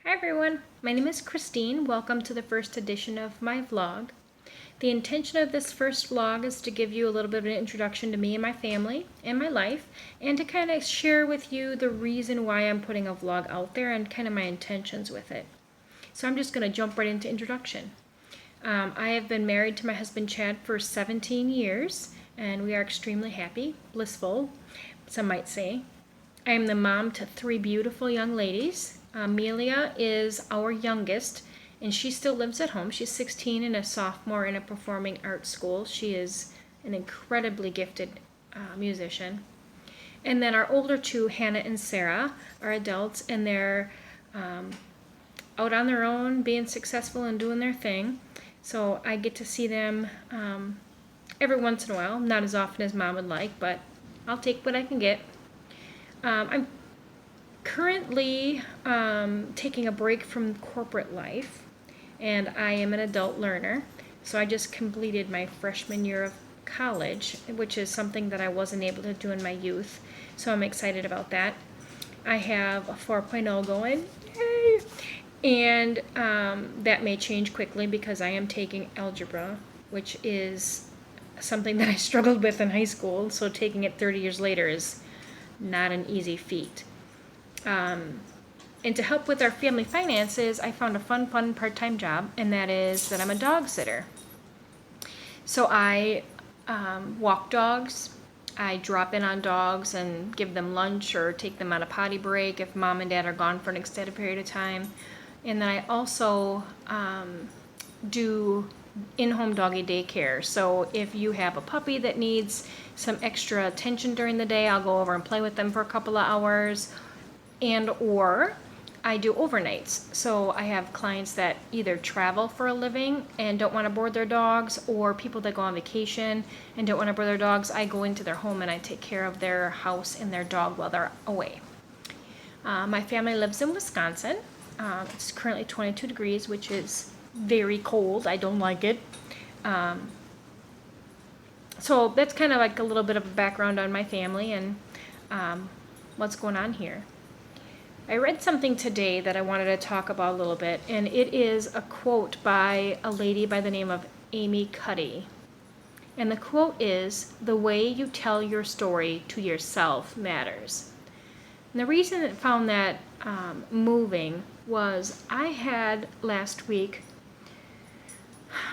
Hi everyone, my name is Christine. Welcome to the first edition of my vlog. The intention of this first vlog is to give you a little bit of an introduction to me and my family and my life, and to kind of share with you the reason why I'm putting a vlog out there and kind of my intentions with it. So I'm just going to jump right into introduction. I have been married to my husband Chad for 17 years, and we are extremely happy, blissful, some might say. I am the mom to three beautiful young ladies. Amelia is our youngest, and she still lives at home. She's 16 and a sophomore in a performing arts school. She is an incredibly gifted musician. And then our older two, Hannah and Sarah, are adults, and they're out on their own, being successful and doing their thing. So I get to see them every once in a while, not as often as Mom would like, but I'll take what I can get. I'm currently taking a break from corporate life, and I am an adult learner. So I just completed my freshman year of college, which is something that I wasn't able to do in my youth. So I'm excited about that. I have a 4.0 going, yay! And that may change quickly because I am taking algebra, which is something that I struggled with in high school. So taking it 30 years later is not an easy feat. And to help with our family finances, I found a fun part-time job, and that is that I'm a dog sitter. So I walk dogs, I drop in on dogs and give them lunch or take them on a potty break if Mom and Dad are gone for an extended period of time. And then I also do in-home doggy daycare. So if you have a puppy that needs some extra attention during the day, I'll go over and play with them for a couple of hours. Or I do overnights. So I have clients that either travel for a living and don't want to board their dogs, or people that go on vacation and don't want to board their dogs. I go into their home and I take care of their house and their dog while they're away. My family lives in Wisconsin. It's currently 22 degrees, which is very cold. I don't like it. So that's kind of like a little bit of a background on my family and what's going on here. I read something today that I wanted to talk about a little bit, and it is a quote by a lady by the name of Amy Cuddy. And the quote is, "The way you tell your story to yourself matters." And the reason I found that moving was I had last week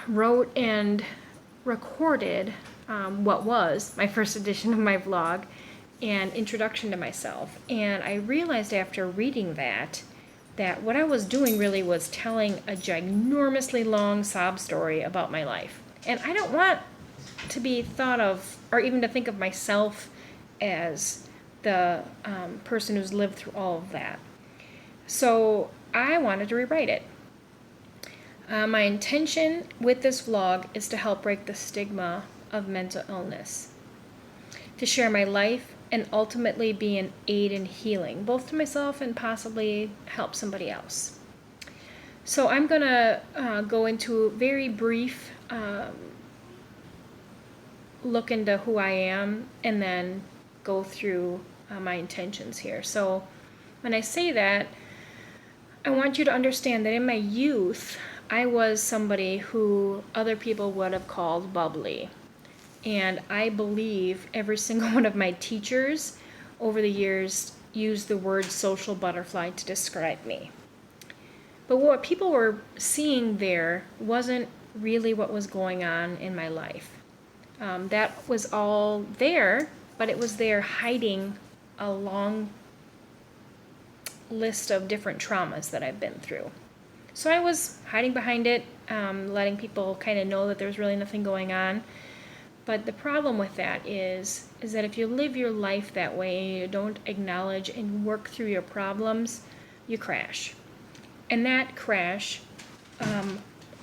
wrote and recorded what was my first edition of my vlog and introduction to myself. And I realized after reading that what I was doing really was telling a ginormously long sob story about my life. And I don't want to be thought of, or even to think of myself as the person who's lived through all of that. So I wanted to rewrite it. My intention with this vlog is to help break the stigma of mental illness, to share my life and ultimately be an aid in healing, both to myself and possibly help somebody else. So I'm going to go into a very brief look into who I am and then go through my intentions here. So when I say that, I want you to understand that in my youth, I was somebody who other people would have called bubbly. And I believe every single one of my teachers over the years used the word social butterfly to describe me. But what people were seeing there wasn't really what was going on in my life. That was all there, but it was there hiding a long list of different traumas that I've been through. So I was hiding behind it, letting people kind of know that there's really nothing going on. But the problem with that is that if you live your life that way and you don't acknowledge and work through your problems, you crash. And that crash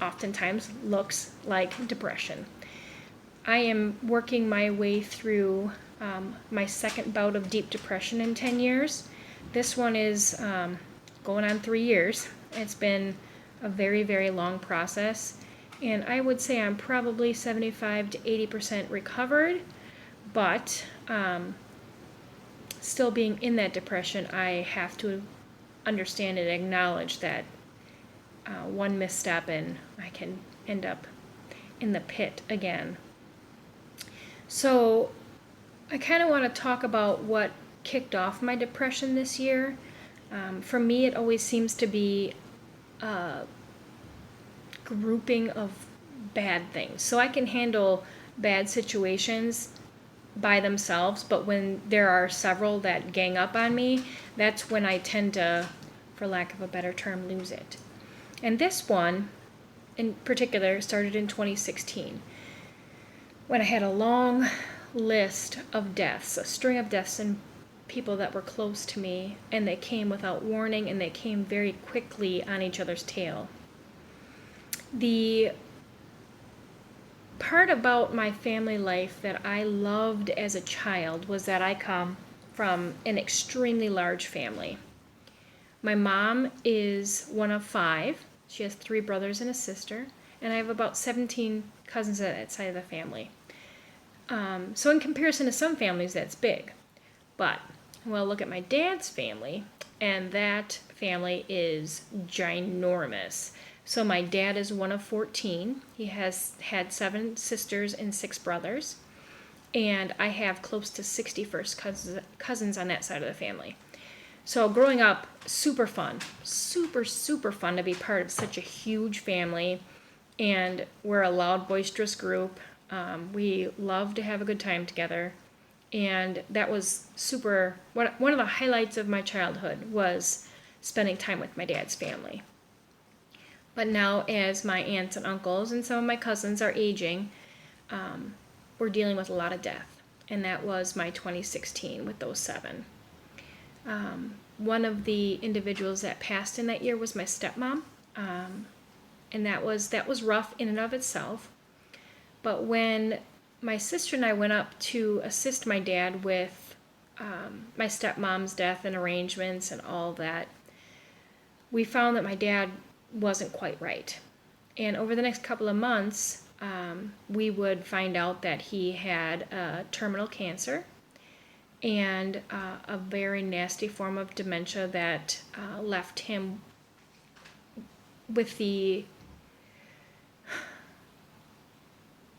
oftentimes looks like depression. I am working my way through my second bout of deep depression in 10 years. This one is going on 3 years. It's been a very, very long process. And I would say I'm probably 75 to 80% recovered, but still being in that depression, I have to understand and acknowledge that one misstep and I can end up in the pit again. So I kind of want to talk about what kicked off my depression this year. For me, it always seems to be a grouping of bad things. So I can handle bad situations by themselves, but when there are several that gang up on me, that's when I tend to, for lack of a better term, lose it. And this one, in particular, started in 2016, when I had a long list of deaths, a string of deaths and people that were close to me, and they came without warning, and they came very quickly on each other's tail. The part about my family life that I loved as a child was that I come from an extremely large family. My mom is one of 5. She has 3 brothers and a sister, and I have about 17 cousins on that side of the family. So in comparison to some families, that's big. But, well, look at my dad's family, and that family is ginormous. So my dad is one of 14. He has had 7 sisters and 6 brothers. And I have close to 60 first cousins on that side of the family. So growing up, super fun. Super, super fun to be part of such a huge family. And we're a loud, boisterous group. We love to have a good time together. And that was super, one of the highlights of my childhood was spending time with my dad's family. But now as my aunts and uncles and some of my cousins are aging, we're dealing with a lot of death. And that was my 2016 with those 7. One of the individuals that passed in that year was my stepmom. And that was rough in and of itself. But when my sister and I went up to assist my dad with my stepmom's death and arrangements and all that, we found that my dad wasn't quite right. And over the next couple of months, we would find out that he had terminal cancer and a very nasty form of dementia that left him with the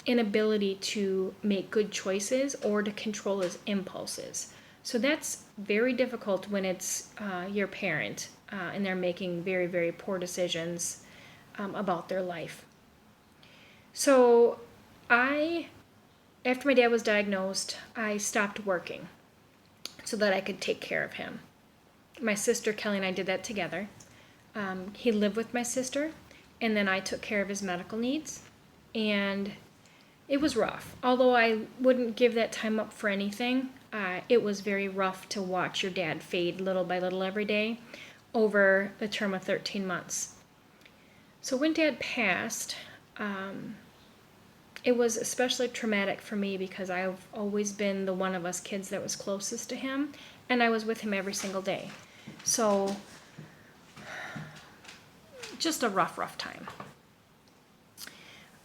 inability to make good choices or to control his impulses. So that's very difficult when it's your parent and they're making very, very poor decisions about their life. So after my dad was diagnosed, I stopped working so that I could take care of him. My sister Kelly and I did that together. He lived with my sister, and then I took care of his medical needs. And it was rough. Although I wouldn't give that time up for anything, it was very rough to watch your dad fade little by little every day over the term of 13 months. So when Dad passed, it was especially traumatic for me because I've always been the one of us kids that was closest to him, and I was with him every single day. So just a rough time.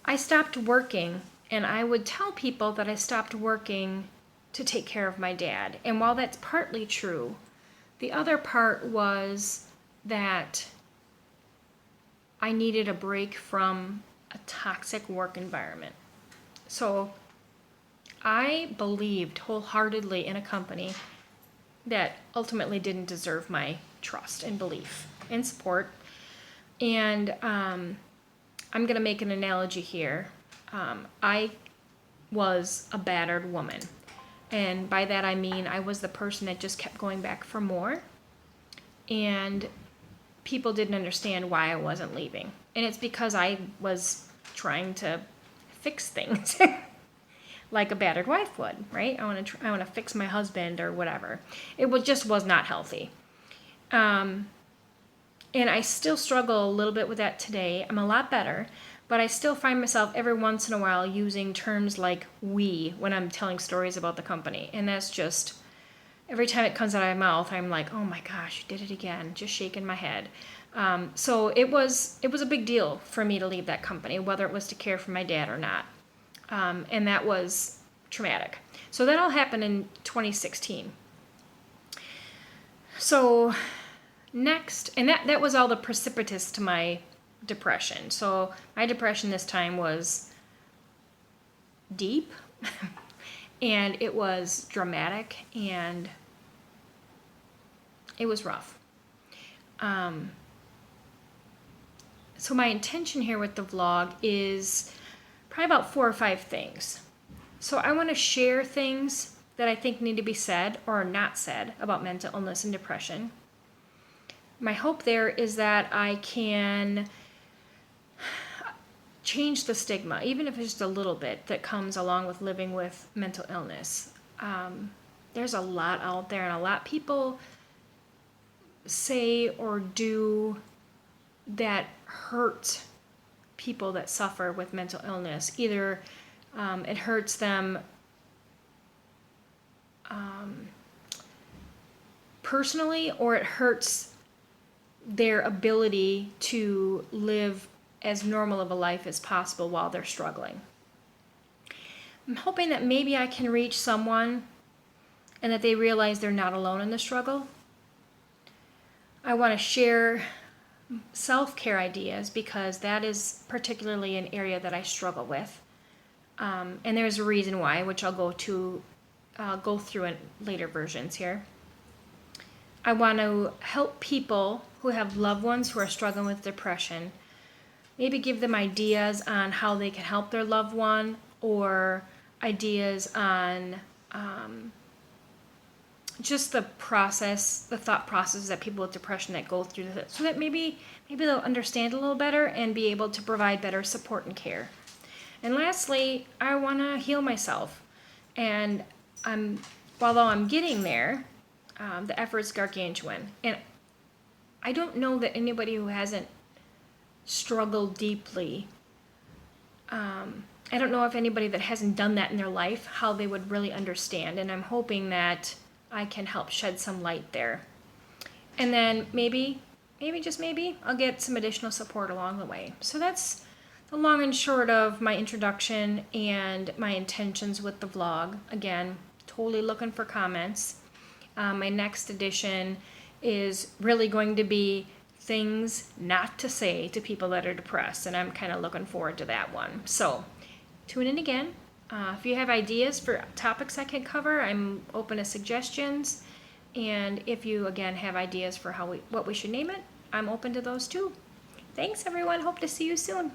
I stopped working, and I would tell people that I stopped working to take care of my dad. And while that's partly true, the other part was that I needed a break from a toxic work environment. So I believed wholeheartedly in a company that ultimately didn't deserve my trust and belief and support. And I'm going to make an analogy here. I was a battered woman. And by that I mean I was the person that just kept going back for more. And people didn't understand why I wasn't leaving. And it's because I was trying to fix things like a battered wife would, right? I want to fix my husband or whatever. Just was not healthy. And I still struggle a little bit with that today. I'm a lot better, but I still find myself every once in a while using terms like we when I'm telling stories about the company. And that's just, every time it comes out of my mouth, I'm like, oh my gosh, you did it again, just shaking my head. So it was a big deal for me to leave that company, whether it was to care for my dad or not. And that was traumatic. So that all happened in 2016. So Next, and that was all the precipitous to my depression. So my depression this time was deep and it was dramatic and it was rough. So my intention here with the vlog is probably about 4 or 5 things. So I want to share things that I think need to be said or not said about mental illness and depression. My hope there is that I can change the stigma, even if it's just a little bit, that comes along with living with mental illness. There's a lot out there, and a lot of people say or do that hurt people that suffer with mental illness. Either it hurts them personally, or it hurts their ability to live as normal of a life as possible while they're struggling. I'm hoping that maybe I can reach someone and that they realize they're not alone in the struggle. I want to share self-care ideas because that is particularly an area that I struggle with. And there's a reason why, which I'll go through in later versions here. I want to help people who have loved ones who are struggling with depression, maybe give them ideas on how they can help their loved one, or ideas on just the thought process that people with depression that go through this, so that maybe they'll understand a little better and be able to provide better support and care. And lastly, I want to heal myself. And although I'm getting there, the effort's gargantuan. And I don't know that anybody who hasn't struggled deeply, I don't know if anybody that hasn't done that in their life, how they would really understand. And I'm hoping that I can help shed some light there. And then maybe just maybe, I'll get some additional support along the way. So that's the long and short of my introduction and my intentions with the vlog. Again, totally looking for comments. My next edition is really going to be things not to say to people that are depressed, and I'm kind of looking forward to that one. So tune in again. If you have ideas for topics I can cover, I'm open to suggestions. And if you, again, have ideas for what we should name it, I'm open to those too. Thanks, everyone. Hope to see you soon.